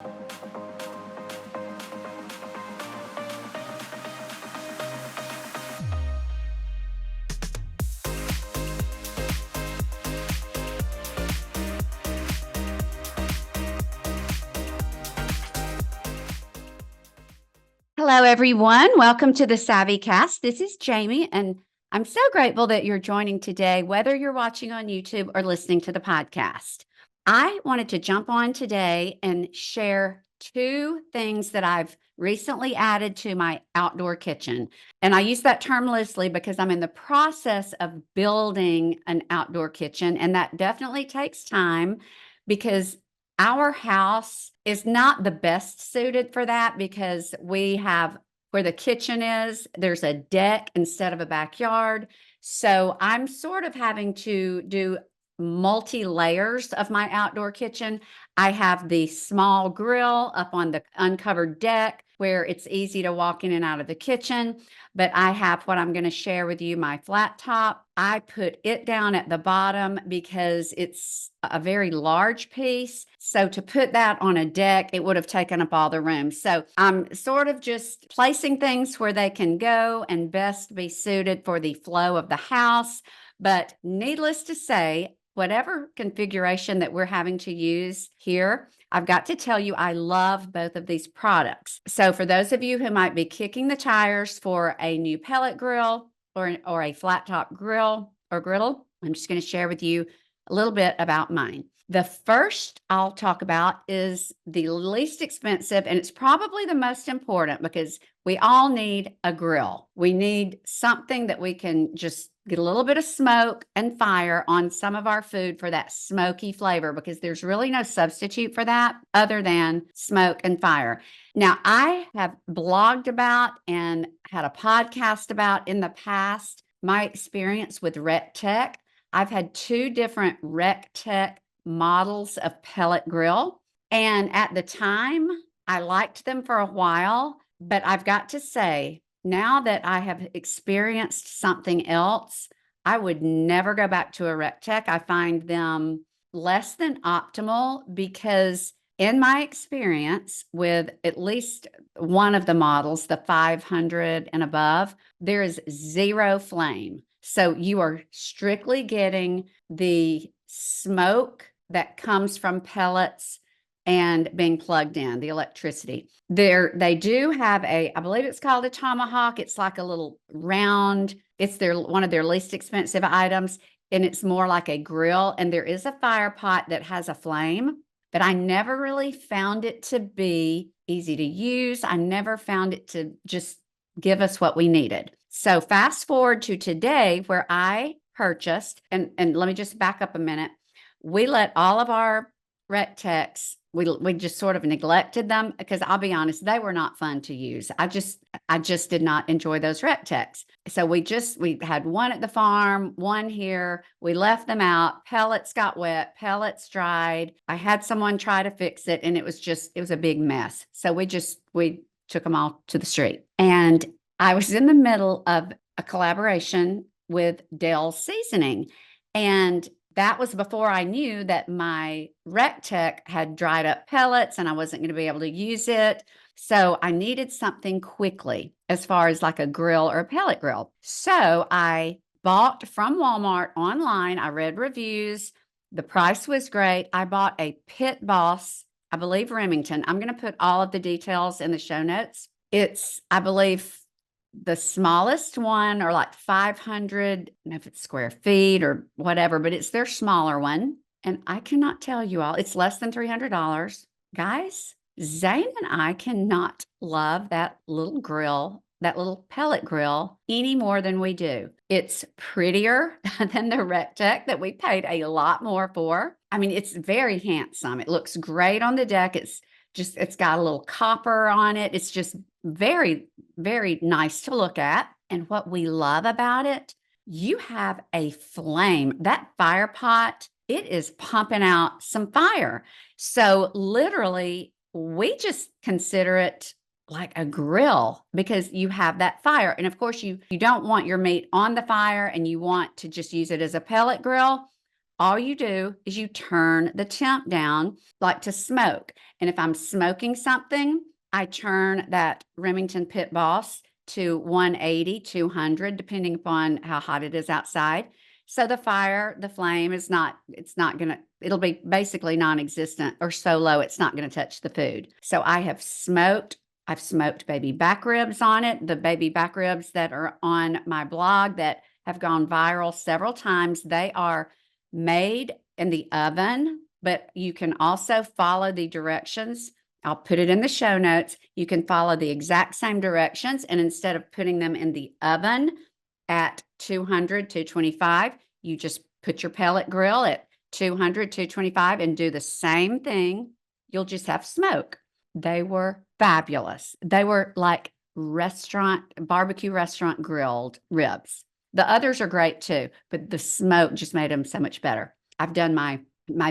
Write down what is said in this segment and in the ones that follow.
Hello, everyone. Welcome to the SavvyCast. This is Jamie, and I'm so grateful that you're joining today, whether you're watching on YouTube or listening to the podcast. I wanted to jump on today and share two things that I've recently added to my outdoor kitchen. And I use that term loosely because I'm in the process of building an outdoor kitchen, and that definitely takes time because our house is not the best suited for that because we have where the kitchen is, there's a deck instead of a backyard. So I'm sort of having to do multi layers of my outdoor kitchen. I have the small grill up on the uncovered deck where it's easy to walk in and out of the kitchen. But I have what I'm going to share with you, my flat top. I put it down at the bottom because it's a very large piece. So to put that on a deck, it would have taken up all the room. So I'm sort of just placing things where they can go and best be suited for the flow of the house. But needless to say, whatever configuration that we're having to use here, I've got to tell you, I love both of these products. So for those of you who might be kicking the tires for a new pellet grill or a flat top grill or griddle, I'm just going to share with you a little bit about mine. The first I'll talk about is the least expensive, and it's probably the most important because we all need a grill. We need something that we can just get a little bit of smoke and fire on some of our food for that smoky flavor because there's really no substitute for that other than smoke and fire. Now, I have blogged about and had a podcast about in the past my experience with RecTech. I've had two different RecTech models of pellet grill. And at the time, I liked them for a while, but I've got to say, now that I have experienced something else, I would never go back to a RecTech. I find them less than optimal because in my experience with at least one of the models, the 500 and above, there is zero flame. So you are strictly getting the smoke that comes from pellets and being plugged in, the electricity. They do have I believe it's called a tomahawk. It's like a little round, it's one of their least expensive items, and it's more like a grill. And there is a fire pot that has a flame, but I never really found it to be easy to use. I never found it to just give us what we needed. So fast forward to today where I purchased, and let me just back up a minute. We let all of our RecTechs, we just sort of neglected them because I'll be honest, they were not fun to use. I just did not enjoy those RecTechs. So we had one at the farm, one here. We left them out. Pellets got wet, pellets dried. I had someone try to fix it and it was a big mess. So we took them all to the street. And I was in the middle of a collaboration with Dell Seasoning, and that was before I knew that my RecTech had dried up pellets and I wasn't going to be able to use it. So I needed something quickly as far as like a grill or a pellet grill. So I bought from Walmart online. I read reviews. The price was great. I bought a Pit Boss, I believe Remington. I'm going to put all of the details in the show notes. It's, I believe, the smallest one, or like 500, I don't know if it's square feet or whatever, but it's their smaller one. And I cannot tell you all, it's less than $300. Guys, Zane and I cannot love that little grill, that little pellet grill, any more than we do. It's prettier than the RecTech that we paid a lot more for. I mean, it's very handsome. It looks great on the deck. It's got a little copper on it. It's just very, very nice to look at. And what we love about it, you have a flame. That fire pot, it is pumping out some fire. So literally, we just consider it like a grill because you have that fire. And of course, you don't want your meat on the fire and you want to just use it as a pellet grill. all you do is you turn the temp down like to smoke. And if I'm smoking something, I turn that Remington Pit Boss to 180, 200, depending upon how hot it is outside. So the flame is not, it'll be basically non-existent or so low, it's not going to touch the food. So I've smoked baby back ribs on it, the baby back ribs that are on my blog that have gone viral several times. They are made in the oven, but you can also follow the directions. I'll put it in the show notes. You can follow the exact same directions. And instead of putting them in the oven at 200, 225, you just put your pellet grill at 200, 225 and do the same thing. You'll just have smoke. They were fabulous. They were like barbecue restaurant grilled ribs. The others are great too, but the smoke just made them so much better. I've done my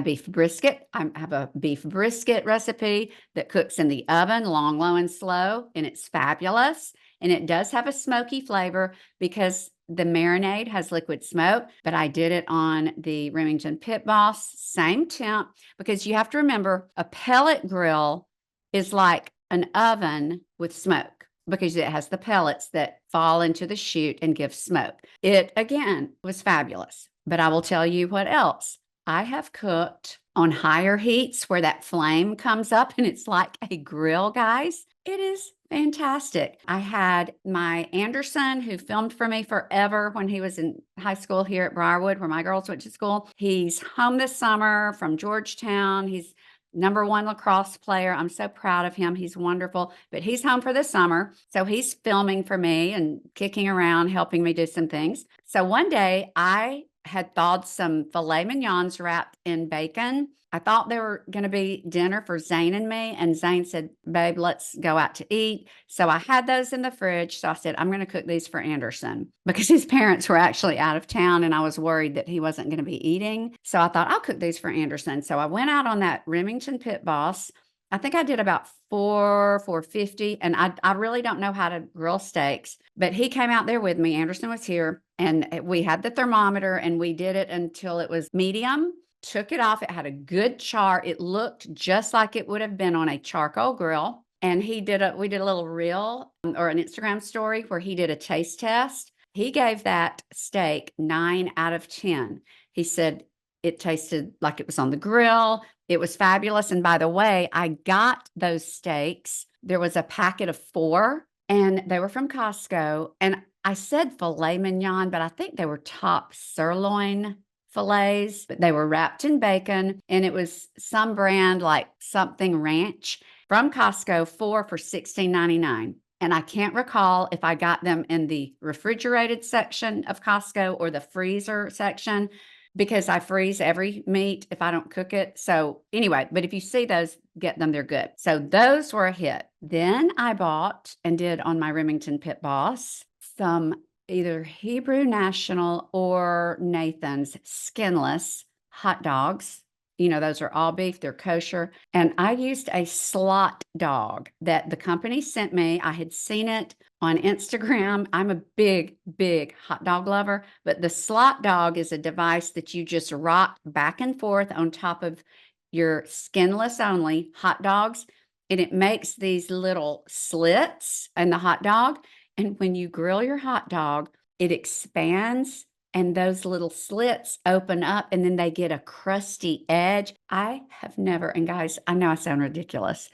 beef brisket. I have a beef brisket recipe that cooks in the oven, long, low, and slow, and it's fabulous. And it does have a smoky flavor because the marinade has liquid smoke, but I did it on the Remington Pit Boss, same temp, because you have to remember a pellet grill is like an oven with smoke because it has the pellets that fall into the chute and give smoke. It, again, was fabulous. But I will tell you what else. I have cooked on higher heats where that flame comes up and it's like a grill, guys. It is fantastic. I had my Anderson, who filmed for me forever when he was in high school here at Briarwood, where my girls went to school. He's home this summer from Georgetown. He's #1 lacrosse player. I'm so proud of him. He's wonderful, but he's home for the summer. So he's filming for me and kicking around, helping me do some things. So one day I had thawed some filet mignons wrapped in bacon. I thought they were going to be dinner for Zane and me. And Zane said, babe, let's go out to eat. So I had those in the fridge. So I said, I'm going to cook these for Anderson because his parents were actually out of town and I was worried that he wasn't going to be eating. So I thought I'll cook these for Anderson. So I went out on that Remington Pit Boss. I think I did about 450, and I really don't know how to grill steaks, but he came out there with me. Anderson was here, and we had the thermometer, and we did it until it was medium, took it off. It had a good char. It looked just like it would have been on a charcoal grill. And we did a little reel or an Instagram story where he did a taste test. He gave that steak 9 out of 10. He said it tasted like it was on the grill. It was fabulous. And by the way, I got those steaks. There was a packet of 4 and they were from Costco. And I said filet mignon, but I think they were top sirloin fillets, but they were wrapped in bacon. And it was some brand like something ranch from Costco, 4 for $16.99. And I can't recall if I got them in the refrigerated section of Costco or the freezer section, because I freeze every meat if I don't cook it. So anyway, but if you see those, get them, they're good. So those were a hit. Then I bought and did on my Remington Pit Boss some either Hebrew National or Nathan's skinless hot dogs. You know, those are all beef, they're kosher. And I used a slot dog that the company sent me. I had seen it on Instagram. I'm a big, big hot dog lover, but the slot dog is a device that you just rock back and forth on top of your skinless only hot dogs. And it makes these little slits in the hot dog. And when you grill your hot dog, it expands and those little slits open up and then they get a crusty edge. I have never, and guys, I know I sound ridiculous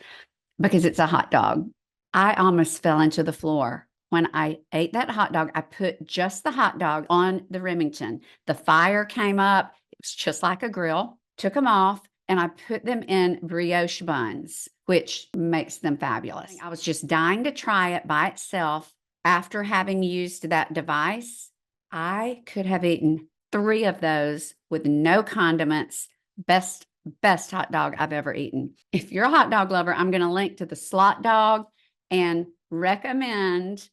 because it's a hot dog. I almost fell into the floor. When I ate that hot dog, I put just the hot dog on the Remington. The fire came up. It was just like a grill. Took them off and I put them in brioche buns, which makes them fabulous. I was just dying to try it by itself. After having used that device, I could have eaten 3 of those with no condiments. Best hot dog I've ever eaten. If you're a hot dog lover, I'm going to link to the slot dog and recommend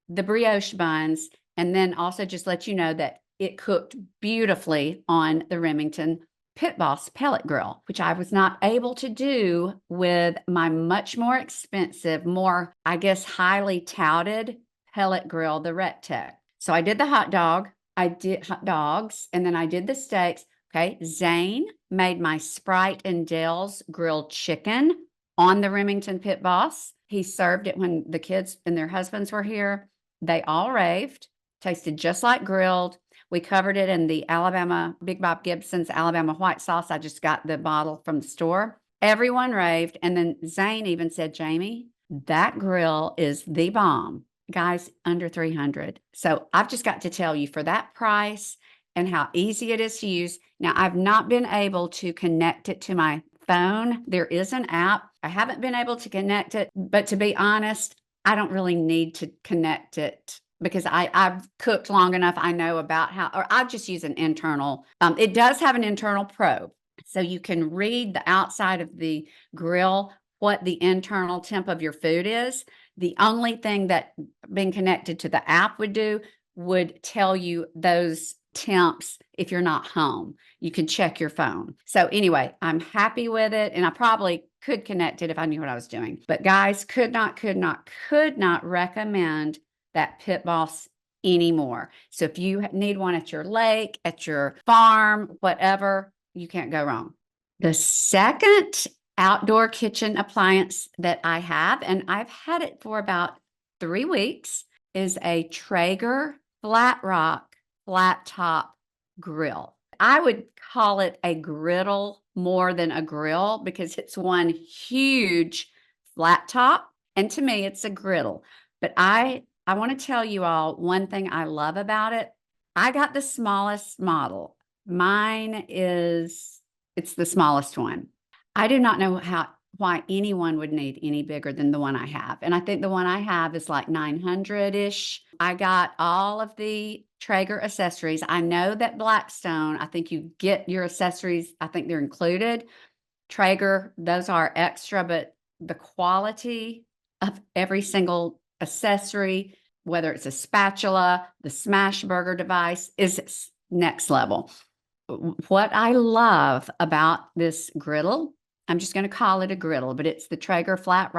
the brioche buns. And then also just let you know that it cooked beautifully on the Remington Pit Boss pellet grill, which I was not able to do with my much more expensive, more, I guess, highly touted pellet grill, the Rectech. So I did the hot dog, I did hot dogs, and then I did the steaks. Okay. Zane made my Sprite and Dale's grilled chicken on the Remington Pit Boss. He served it when the kids and their husbands were here. They all raved. Tasted just like grilled. We covered it in the Alabama, Big Bob Gibson's Alabama white sauce. I just got the bottle from the store. Everyone raved. And then Zane even said, Jamie, that grill is the bomb. Guys, under 300. So I've just got to tell you, for that price and how easy it is to use. Now, I've not been able to connect it to my phone. There is an app. I haven't been able to connect it, but to be honest, I don't really need to connect it because I've cooked long enough. I know about how, or I just use an internal. It does have an internal probe. So you can read the outside of the grill, what the internal temp of your food is. The only thing that being connected to the app would do would tell you those temps if you're not home. You can check your phone. So anyway, I'm happy with it, and I probably could connect it if I knew what I was doing. But guys, could not recommend that Pit Boss anymore. So if you need one at your lake, at your farm, whatever, you can't go wrong. The second outdoor kitchen appliance that I have, and I've had it for about 3 weeks, is a Traeger Flattop grill. I would call it a griddle more than a grill because it's one huge flat top. And to me, it's a griddle. But I want to tell you all one thing I love about it. I got the smallest model. Mine it's the smallest one. I do not know why anyone would need any bigger than the one I have. And I think the one I have is like 900-ish. I got all of the Traeger accessories. I know that Blackstone, I think you get your accessories, I think they're included. Traeger, those are extra, but the quality of every single accessory, whether it's a spatula, the smash burger device, is next level. What I love about this griddle, I'm just going to call it a griddle, but it's the Traeger flat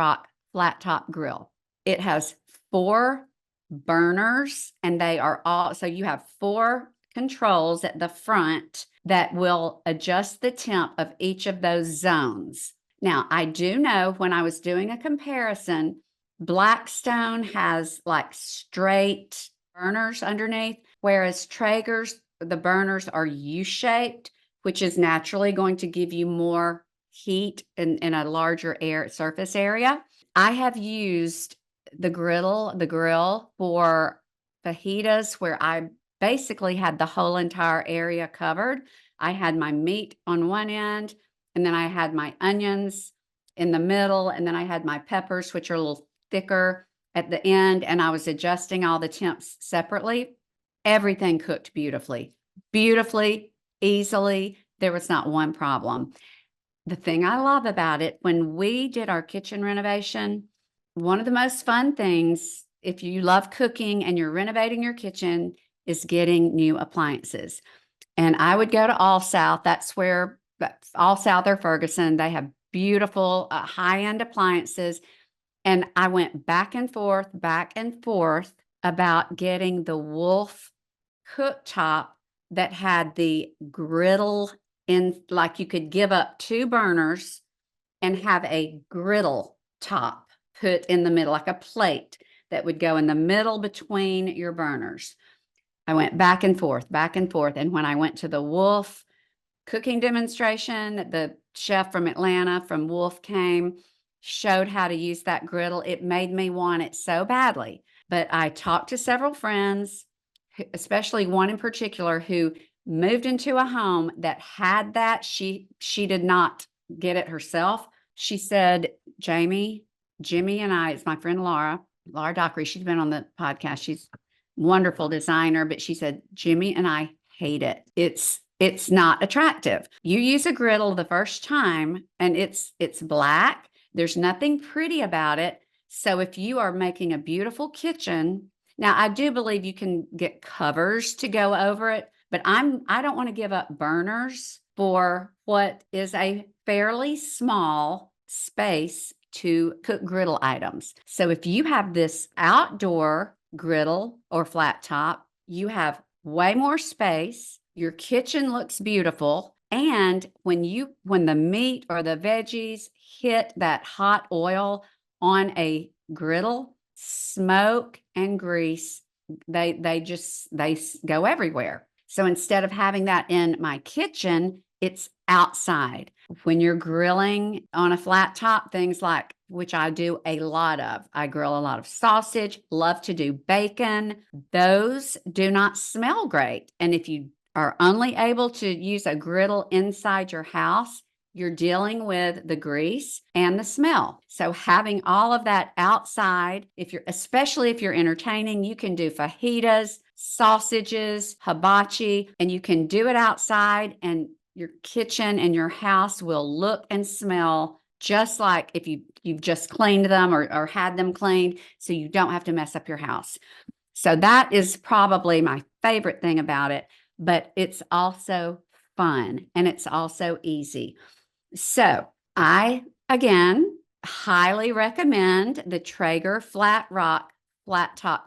top grill. It has 4 burners, and they are all, so you have 4 controls at the front that will adjust the temp of each of those zones. Now, I do know when I was doing a comparison, Blackstone has like straight burners underneath, whereas Traeger's, the burners are U-shaped, which is naturally going to give you more heat in a larger surface area. I have used the grill for fajitas where I basically had the whole entire area covered. I had my meat on one end, and then I had my onions in the middle, and then I had my peppers, which are a little thicker at the end, and I was adjusting all the temps separately. Everything cooked beautifully, easily. There was not one problem. The thing I love about it, when we did our kitchen renovation, one of the most fun things, if you love cooking and you're renovating your kitchen, is getting new appliances. And I would go to All South. That's where All South or Ferguson, they have beautiful high-end appliances. And I went back and forth about getting the Wolf cooktop that had the griddle in, like you could give up 2 burners and have a griddle top put in the middle, like a plate that would go in the middle between your burners. I went back and forth. And when I went to the Wolf cooking demonstration, the chef from Atlanta, from Wolf, came, showed how to use that griddle. It made me want it so badly. But I talked to several friends, especially one in particular who moved into a home that had that. She did not get it herself. She said, Jimmy and I, it's my friend Laura Dockery. She's been on the podcast. She's a wonderful designer, but she said, Jimmy and I hate it. It's not attractive. You use a griddle the first time and it's black. There's nothing pretty about it. So if you are making a beautiful kitchen, now I do believe you can get covers to go over it, but I don't want to give up burners for what is a fairly small space to cook griddle items. So if you have this outdoor griddle or flat top, you have way more space. your kitchen looks beautiful. And when the meat or the veggies hit that hot oil on a griddle, smoke and grease, they go everywhere. So instead of having that in my kitchen, it's outside. When you're grilling on a flat top, things like, which I do a lot of, I grill a lot of sausage, love to do bacon. Those do not smell great. And if you are only able to use a griddle inside your house, you're dealing with the grease and the smell. So having all of that outside, especially if you're entertaining, you can do fajitas, sausages, hibachi, and you can do it outside, and your kitchen and your house will look and smell just like if you've just cleaned them or had them cleaned, so you don't have to mess up your house. So that is probably my favorite thing about it, but it's also fun and it's also easy. So I, again, highly recommend the Traeger Flattop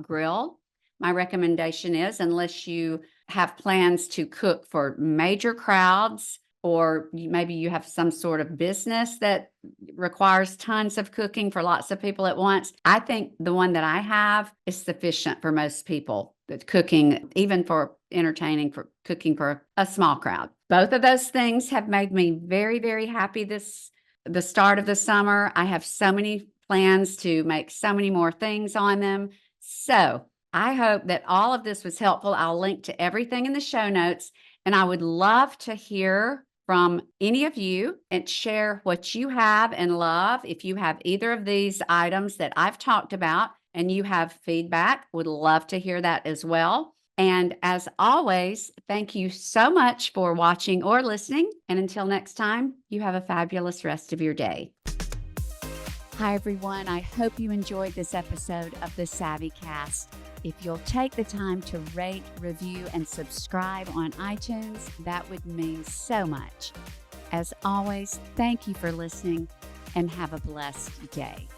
grill. My recommendation is, unless you have plans to cook for major crowds, or maybe you have some sort of business that requires tons of cooking for lots of people at once, I think the one that I have is sufficient for most people. That cooking, even for entertaining, for cooking for a small crowd. Both of those things have made me very, very happy the start of the summer. I have so many plans to make so many more things on them. So I hope that all of this was helpful. I'll link to everything in the show notes, and I would love to hear from any of you and share what you have and love. If you have either of these items that I've talked about and you have feedback, would love to hear that as well. And as always, thank you so much for watching or listening. And until next time, you have a fabulous rest of your day. Hi, everyone. I hope you enjoyed this episode of the SavvyCast. If you'll take the time to rate, review, and subscribe on iTunes, that would mean so much. As always, thank you for listening and have a blessed day.